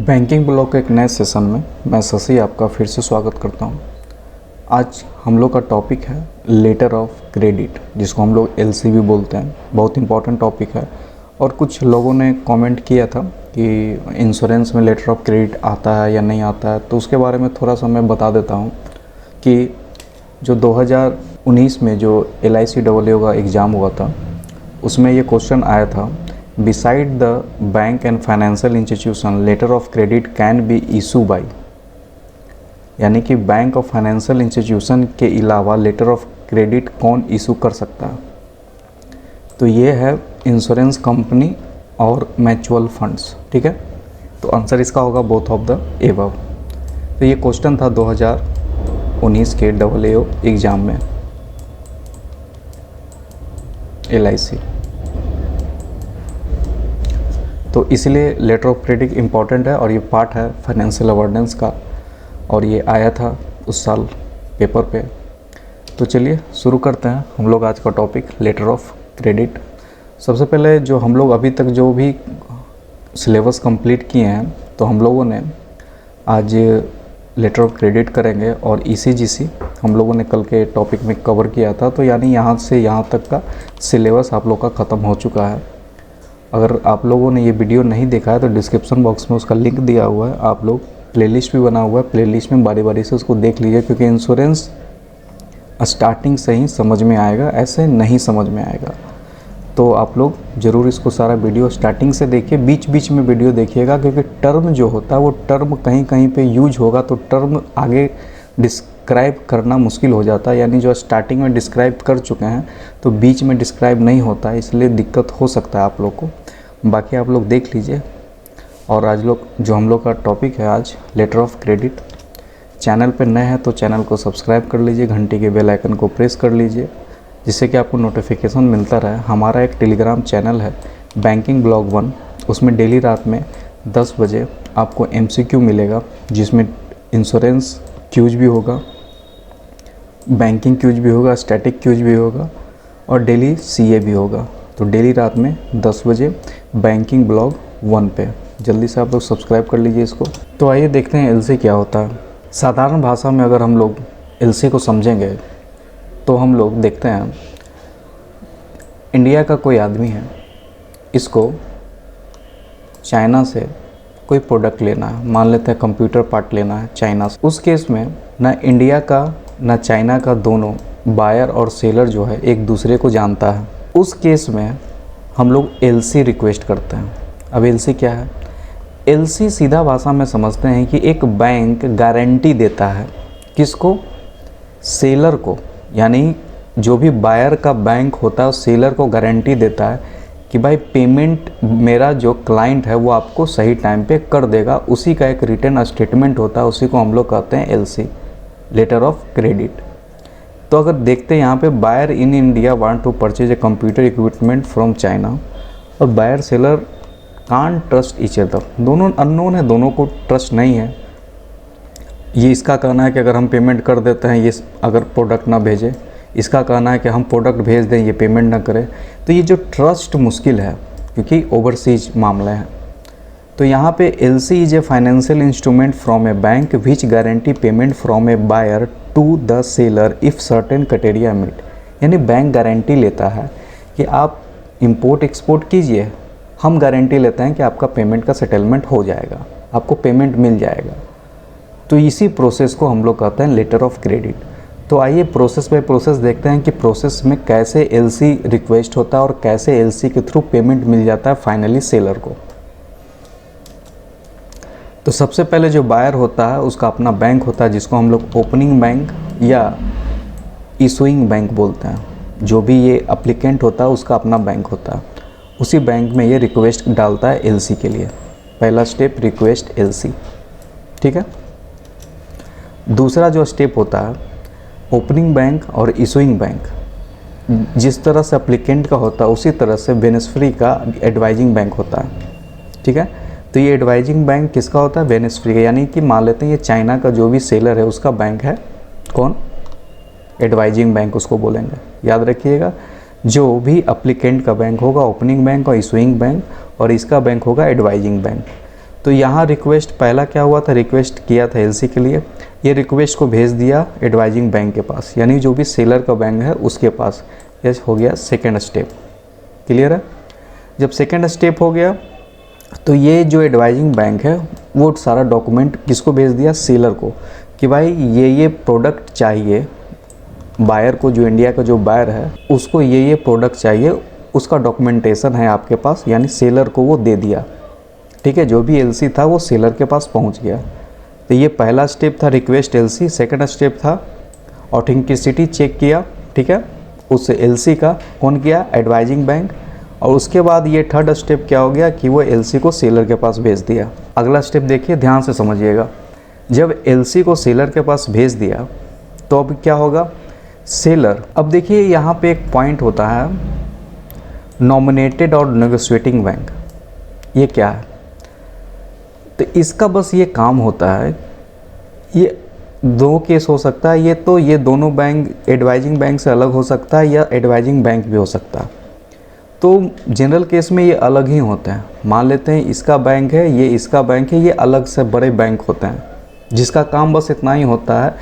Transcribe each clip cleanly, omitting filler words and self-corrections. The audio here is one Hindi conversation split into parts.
बैंकिंग ब्लॉग के एक नए सेशन में मैं शशि आपका फिर से स्वागत करता हूं। आज हम लोग का टॉपिक है लेटर ऑफ क्रेडिट, जिसको हम लोग एलसी भी बोलते हैं। बहुत इंपॉर्टेंट टॉपिक है और कुछ लोगों ने कमेंट किया था कि इंश्योरेंस में लेटर ऑफ क्रेडिट आता है या नहीं आता है, तो उसके बारे में थोड़ा सा मैं बता देता हूं कि जो 2019 में जो LICAA का एग्ज़ाम हुआ था उसमें ये क्वेश्चन आया था, Beside the bank and financial institution, letter of credit can be issued by, यानी कि बैंक और फाइनेंशियल इंस्टीट्यूशन के अलावा लेटर ऑफ क्रेडिट कौन इशू कर सकता है। तो ये है इंश्योरेंस कंपनी और म्यूचुअल फंड्स। ठीक है, तो आंसर इसका होगा बोथ ऑफ द एबव। तो ये क्वेश्चन था 2019 के AAA एग्ज़ाम में LIC, तो इसलिए लेटर ऑफ क्रेडिट इम्पॉर्टेंट है और ये पार्ट है फाइनेंशियल अवेयरनेस का, और ये आया था उस साल पेपर पे। तो चलिए शुरू करते हैं हम लोग आज का टॉपिक लेटर ऑफ क्रेडिट। सबसे पहले जो हम लोग अभी तक जो भी सिलेबस कंप्लीट किए हैं, तो हम लोगों ने आज लेटर ऑफ क्रेडिट करेंगे और ECGC हम लोगों ने कल के टॉपिक में कवर किया था। तो यानी यहाँ से यहाँ तक का सिलेबस आप लोग का ख़त्म हो चुका है। अगर आप लोगों ने ये वीडियो नहीं देखा है तो डिस्क्रिप्शन बॉक्स में उसका लिंक दिया हुआ है, आप लोग प्लेलिस्ट भी बना हुआ है, प्लेलिस्ट में बारी बारी से उसको देख लीजिए, क्योंकि इंश्योरेंस स्टार्टिंग से ही समझ में आएगा, ऐसे नहीं समझ में आएगा। तो आप लोग ज़रूर इसको सारा वीडियो स्टार्टिंग से देखिए, बीच बीच में वीडियो देखिएगा, क्योंकि टर्म जो होता है वो टर्म कहीं कहीं पे यूज होगा तो टर्म आगे डिस्क्राइब करना मुश्किल हो जाता है। यानी जो स्टार्टिंग में डिस्क्राइब कर चुके हैं तो बीच में डिस्क्राइब नहीं होता है, इसलिए दिक्कत हो सकता है आप लोग को। बाकी आप लोग देख लीजिए। और आज जो हम लोग का टॉपिक है आज लेटर ऑफ क्रेडिट। चैनल पे नए हैं तो चैनल को सब्सक्राइब कर लीजिए, घंटी के बेल आइकन को प्रेस कर लीजिए, जिससे कि आपको नोटिफिकेशन मिलता रहे। हमारा एक टेलीग्राम चैनल है बैंकिंग ब्लॉग 1, उसमें डेली रात में 10 बजे आपको MCQ मिलेगा, जिसमें इंश्योरेंस क्यूज भी होगा, बैंकिंग क्यूज भी होगा, स्टैटिक क्यूज भी होगा और डेली CA भी होगा। तो डेली रात में 10 बजे बैंकिंग ब्लॉग 1 पे जल्दी से आप लोग सब्सक्राइब कर लीजिए इसको। तो आइए देखते हैं LC क्या होता है। साधारण भाषा में अगर हम लोग LC को समझेंगे तो हम लोग देखते हैं, इंडिया का कोई आदमी है, इसको चाइना से कोई प्रोडक्ट लेना है, मान लेते हैं कंप्यूटर पार्ट लेना है चाइना से। उस केस में ना इंडिया का ना चाइना का दोनों बायर और सेलर जो है एक दूसरे को जानता है। उस केस में हम लोग LC रिक्वेस्ट करते हैं। अब LC क्या है? LC सीधा भाषा में समझते हैं कि एक बैंक गारंटी देता है, किसको? सेलर को। यानी जो भी बायर का बैंक होता है सेलर को गारंटी देता है कि भाई पेमेंट मेरा जो क्लाइंट है वो आपको सही टाइम पे कर देगा। उसी का एक रिटर्न स्टेटमेंट होता है, उसी को हम लोग कहते हैं LC, लेटर ऑफ क्रेडिट। तो अगर देखते हैं यहाँ पे, buyer in India want to purchase a computer equipment from China, और buyer seller can't trust each other. दोनों अननोन है, दोनों को ट्रस्ट नहीं है। ये इसका कहना है कि अगर हम पेमेंट कर देते हैं, ये अगर प्रोडक्ट ना भेजे, इसका कहना है कि हम प्रोडक्ट भेज दें, ये पेमेंट ना करें। तो ये जो ट्रस्ट मुश्किल है, क्योंकि ओवरसीज मामले हैं। तो यहाँ पे LC is a financial instrument from a bank which guarantee payment from a buyer to the seller if certain criteria meet. यानी बैंक गारंटी लेता है कि आप इंपोर्ट एक्सपोर्ट कीजिए, हम गारंटी लेते हैं कि आपका पेमेंट का सेटलमेंट हो जाएगा, आपको पेमेंट मिल जाएगा। तो इसी प्रोसेस को हम लोग कहते हैं लेटर ऑफ क्रेडिट। तो आइए प्रोसेस बाय प्रोसेस देखते हैं कि प्रोसेस में कैसे LC रिक्वेस्ट होता है और कैसे LC के थ्रू पेमेंट मिल जाता है फाइनली सेलर को। तो सबसे पहले जो बायर होता है उसका अपना बैंक होता है, जिसको हम लोग ओपनिंग बैंक या इशूइंग बैंक बोलते हैं। जो भी ये अप्लीकेंट होता है उसका अपना बैंक होता है, उसी बैंक में ये रिक्वेस्ट डालता है LC के लिए। पहला स्टेप रिक्वेस्ट LC, ठीक है। दूसरा जो स्टेप होता है, ओपनिंग बैंक और इशूइंग बैंक जिस तरह से अप्लीकेंट का होता है उसी तरह से बेनिफिशियरी का एडवाइजिंग बैंक होता है, ठीक है। तो ये एडवाइजिंग बैंक किसका होता है? बेनिफिशियरी का। यानी कि मान लेते हैं ये चाइना का जो भी सेलर है उसका बैंक है कौन? एडवाइजिंग बैंक उसको बोलेंगे, याद रखिएगा। जो भी अप्लीकेंट का बैंक होगा ओपनिंग बैंक और इशूइंग बैंक, और इसका बैंक होगा एडवाइजिंग बैंक। तो यहाँ रिक्वेस्ट पहला क्या हुआ था, रिक्वेस्ट किया था एलसी के लिए, ये रिक्वेस्ट को भेज दिया एडवाइजिंग बैंक के पास, यानी जो भी सेलर का बैंक है उसके पास। ये हो गया सेकेंड स्टेप। क्लियर है? जब सेकेंड स्टेप हो गया तो ये जो एडवाइजिंग बैंक है वो सारा डॉक्यूमेंट किसको भेज दिया, सेलर को, कि भाई ये प्रोडक्ट चाहिए बायर को, जो इंडिया का जो बायर है उसको ये प्रोडक्ट चाहिए, उसका डॉक्यूमेंटेशन है आपके पास, यानी सेलर को वो दे दिया। ठीक है, जो भी एलसी था वो सेलर के पास पहुंच गया। तो ये पहला स्टेप था रिक्वेस्ट एलसी। सेकंड स्टेप था ऑथेंटिसिटी चेक किया। ठीक है, उस एलसी का कौन किया, एडवाइजिंग बैंक। और उसके बाद ये थर्ड स्टेप क्या हो गया कि वो एलसी को सेलर के पास भेज दिया। अगला स्टेप देखिए, ध्यान से समझिएगा। जब एलसी को सेलर के पास भेज दिया तो अब क्या होगा, सेलर, अब देखिए यहाँ पे एक पॉइंट होता है नॉमिनेटेड और नेगोशिएटिंग बैंक। ये क्या है, तो इसका बस ये काम होता है, ये दो केस हो सकता है, ये दोनों बैंक एडवाइजिंग बैंक से अलग हो सकता है या एडवाइजिंग बैंक भी हो सकता है। तो जनरल केस में ये अलग ही होते हैं। मान लेते हैं इसका बैंक है, ये इसका बैंक है, ये अलग से बड़े बैंक होते हैं जिसका काम बस इतना ही होता है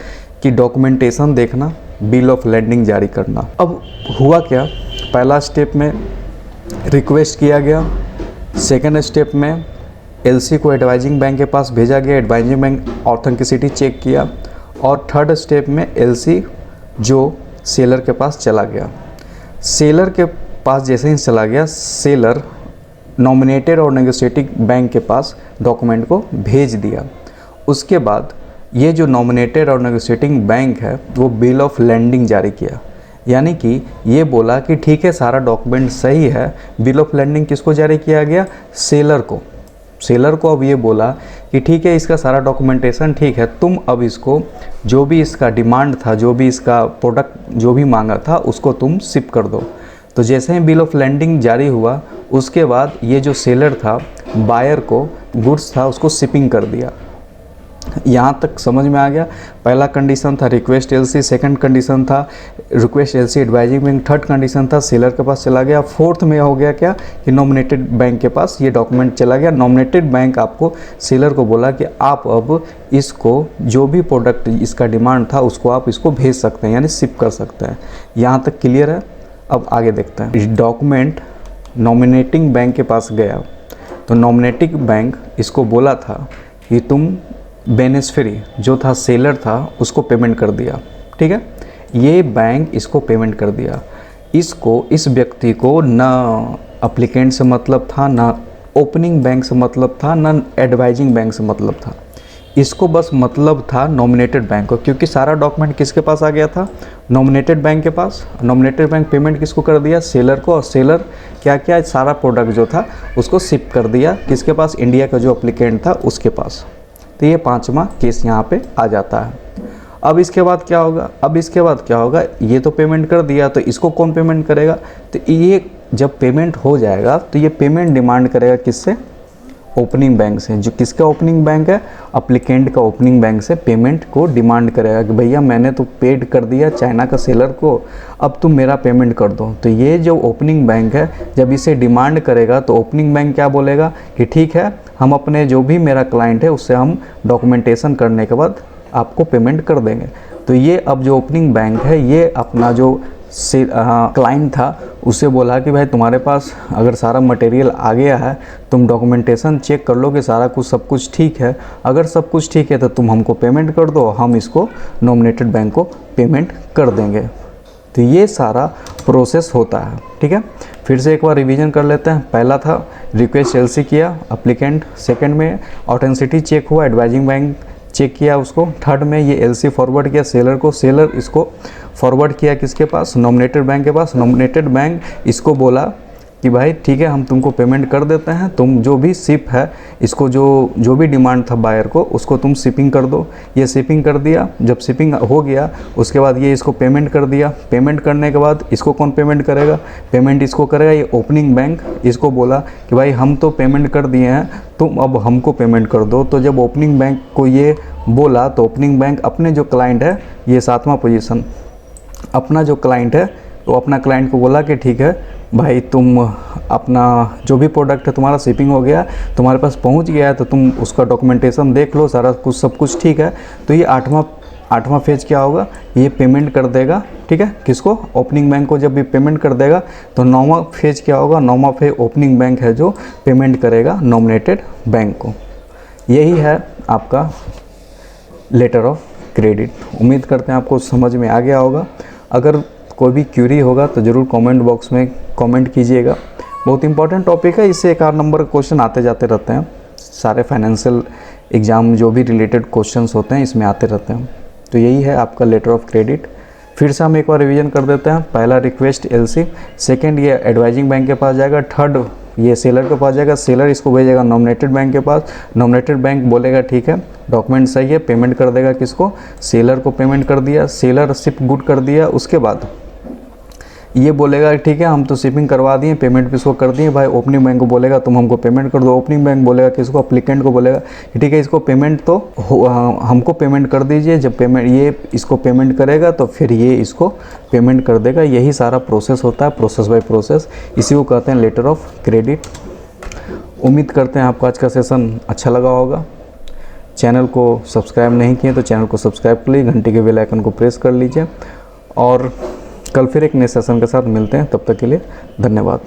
कि डॉक्यूमेंटेशन देखना, बिल ऑफ लैंडिंग जारी करना। अब हुआ क्या, पहला स्टेप में रिक्वेस्ट किया गया, सेकेंड स्टेप में एलसी को एडवाइजिंग बैंक के पास भेजा गया, एडवाइजिंग बैंक ऑथेंटिसिटी चेक किया, और थर्ड स्टेप में एलसी जो सेलर के पास चला गया। सेलर के पास जैसे ही चला गया, सेलर नॉमिनेटेड और नेगोशिएटिंग बैंक के पास डॉक्यूमेंट को भेज दिया। उसके बाद ये जो नॉमिनेटेड और नेगोशिएटिंग बैंक है वो बिल ऑफ लैंडिंग जारी किया, यानी कि ये बोला कि ठीक है सारा डॉक्यूमेंट सही है। बिल ऑफ लैंडिंग किसको जारी किया गया, सेलर को। सेलर को अब ये बोला कि ठीक है इसका सारा डॉक्यूमेंटेशन ठीक है, तुम अब इसको जो भी इसका डिमांड था, जो भी इसका प्रोडक्ट जो भी मांगा था उसको तुम शिप कर दो। तो जैसे ही बिल ऑफ लैंडिंग जारी हुआ उसके बाद ये जो सेलर था, बायर को गुड्स था उसको शिपिंग कर दिया। यहाँ तक समझ में आ गया। पहला कंडीशन था रिक्वेस्ट एलसी, सेकंड कंडीशन था request LC advising bank, third condition था सेलर के पास चला गया, फोर्थ में हो गया क्या कि नॉमिनेटेड बैंक के पास ये डॉक्यूमेंट चला गया। नॉमिनेटेड बैंक आपको सेलर को बोला कि आप अब इसको जो भी प्रोडक्ट इसका डिमांड था उसको आप इसको भेज सकते हैं, यानी शिप कर सकते हैं। यहाँ तक क्लियर है? अब आगे देखते हैं। डॉक्यूमेंट नॉमिनेटिंग बैंक के पास गया तो नॉमिनेटिंग बैंक इसको बोला था कि तुम बेनिफिशियरी जो था सेलर था उसको पेमेंट कर दिया। ठीक है, ये बैंक इसको पेमेंट कर दिया। इसको, इस व्यक्ति को ना अप्लीकेंट से मतलब था, ना ओपनिंग बैंक से मतलब था, ना एडवाइजिंग बैंक से मतलब था। इसको बस मतलब था नॉमिनेटेड बैंक को, क्योंकि सारा डॉक्यूमेंट किसके पास आ गया था, नॉमिनेटेड बैंक के पास। नॉमिनेटेड बैंक पेमेंट किसको कर दिया, सेलर को, और सेलर क्या क्या सारा प्रोडक्ट जो था उसको शिप कर दिया किसके पास, इंडिया का जो अप्लीकेंट था उसके पास। तो ये पांचवा केस यहाँ पे आ जाता है। अब इसके बाद क्या होगा, ये तो पेमेंट कर दिया, तो इसको कौन पेमेंट करेगा, तो ये जब पेमेंट हो जाएगा तो ये पेमेंट डिमांड करेगा किससे, ओपनिंग बैंक से। जो किसका ओपनिंग बैंक है, अप्लीकेंट का ओपनिंग बैंक से पेमेंट को डिमांड करेगा कि भैया मैंने तो पेड कर दिया चाइना का सेलर को, अब तुम मेरा पेमेंट कर दो। तो ये जो ओपनिंग बैंक है जब इसे डिमांड करेगा तो ओपनिंग बैंक क्या बोलेगा कि ठीक है हम अपने जो भी मेरा क्लाइंट है उससे हम डॉक्यूमेंटेशन करने के बाद आपको पेमेंट कर देंगे। तो ये अब जो ओपनिंग बैंक है ये अपना जो क्लाइंट था उससे बोला कि भाई तुम्हारे पास अगर सारा मटेरियल आ गया है, तुम डॉक्यूमेंटेशन चेक कर लो कि सारा कुछ सब कुछ ठीक है, अगर सब कुछ ठीक है तो तुम हमको पेमेंट कर दो, हम इसको नॉमिनेटेड बैंक को पेमेंट कर देंगे। तो ये सारा प्रोसेस होता है। ठीक है, फिर से एक बार रिवीजन कर लेते हैं। पहला था रिक्वेस्ट एलसी किया अप्लीकेंट, सेकंड में ऑथेंटिसिटी चेक हुआ, एडवाइजिंग बैंक चेक किया उसको, थर्ड में ये एलसी फॉरवर्ड किया सेलर को, सेलर इसको फॉरवर्ड किया किसके पास, नॉमिनेटेड बैंक के पास। नॉमिनेटेड बैंक इसको बोला कि भाई ठीक है हम तुमको पेमेंट कर देते हैं, तुम जो भी शिप है इसको जो भी डिमांड था बायर को उसको तुम शिपिंग कर दो। ये शिपिंग कर दिया, जब शिपिंग हो गया उसके बाद ये इसको पेमेंट कर दिया। पेमेंट करने के बाद इसको कौन पेमेंट करेगा, पेमेंट इसको करेगा ये ओपनिंग बैंक। इसको बोला कि भाई हम तो पेमेंट कर दिए हैं, तुम अब हमको पेमेंट कर दो। तो जब ओपनिंग बैंक को ये बोला तो ओपनिंग बैंक अपने जो क्लाइंट है, ये 7वां पोजीशन, अपना जो क्लाइंट है तो अपना क्लाइंट को बोला कि ठीक है भाई तुम अपना जो भी प्रोडक्ट है तुम्हारा शिपिंग हो गया, तुम्हारे पास पहुंच गया है, तो तुम उसका डॉक्यूमेंटेशन देख लो, सारा कुछ सब कुछ ठीक है। तो ये आठवां फेज क्या होगा, ये पेमेंट कर देगा, ठीक है, किसको, ओपनिंग बैंक को। जब भी पेमेंट कर देगा तो 9वां फेज क्या होगा, 9वां फेज ओपनिंग बैंक है जो पेमेंट करेगा नॉमिनेटेड बैंक को। यही है आपका लेटर ऑफ क्रेडिट। उम्मीद करते हैं आपको समझ में आ गया होगा। अगर कोई भी क्यूरी होगा तो ज़रूर कमेंट बॉक्स में कमेंट कीजिएगा। बहुत इंपॉर्टेंट टॉपिक है, इससे 1 नंबर क्वेश्चन आते जाते रहते हैं। सारे फाइनेंशियल एग्ज़ाम जो भी रिलेटेड क्वेश्चंस होते हैं इसमें आते रहते हैं। तो यही है आपका लेटर ऑफ क्रेडिट। फिर से हम एक बार रिवीजन कर देते हैं। पहला रिक्वेस्ट एलसी, सेकंड ये एडवाइजिंग बैंक के पास जाएगा, थर्ड ये सेलर के पास जाएगा, सेलर इसको भेजेगा नॉमिनेटेड बैंक के पास, नॉमिनेटेड बैंक बोलेगा ठीक है डॉक्यूमेंट सही है, पेमेंट कर देगा किसको, सेलर को पेमेंट कर दिया, सेलर शिप गुड कर दिया। उसके बाद ये बोलेगा ठीक है हम तो शिपिंग करवा दिए, पेमेंट भी इसको कर दिए भाई। ओपनिंग बैंक को बोलेगा तुम हमको पेमेंट कर दो, ओपनिंग बैंक बोलेगा किसको, अप्लीकेंट को बोलेगा ठीक है इसको पेमेंट तो हमको पेमेंट कर दीजिए। जब पेमेंट ये इसको पेमेंट करेगा तो फिर ये इसको पेमेंट कर देगा। यही सारा प्रोसेस होता है, प्रोसेस बाय प्रोसेस। इसी को कहते हैं लेटर ऑफ क्रेडिट। उम्मीद करते हैं आपको आज का सेशन अच्छा लगा होगा। चैनल को सब्सक्राइब नहीं किए तो चैनल को सब्सक्राइब कर लीजिए, घंटी के बेल आइकन को प्रेस कर लीजिए। और कल फिर एक नए सेशन के साथ मिलते हैं, तब तक के लिए धन्यवाद।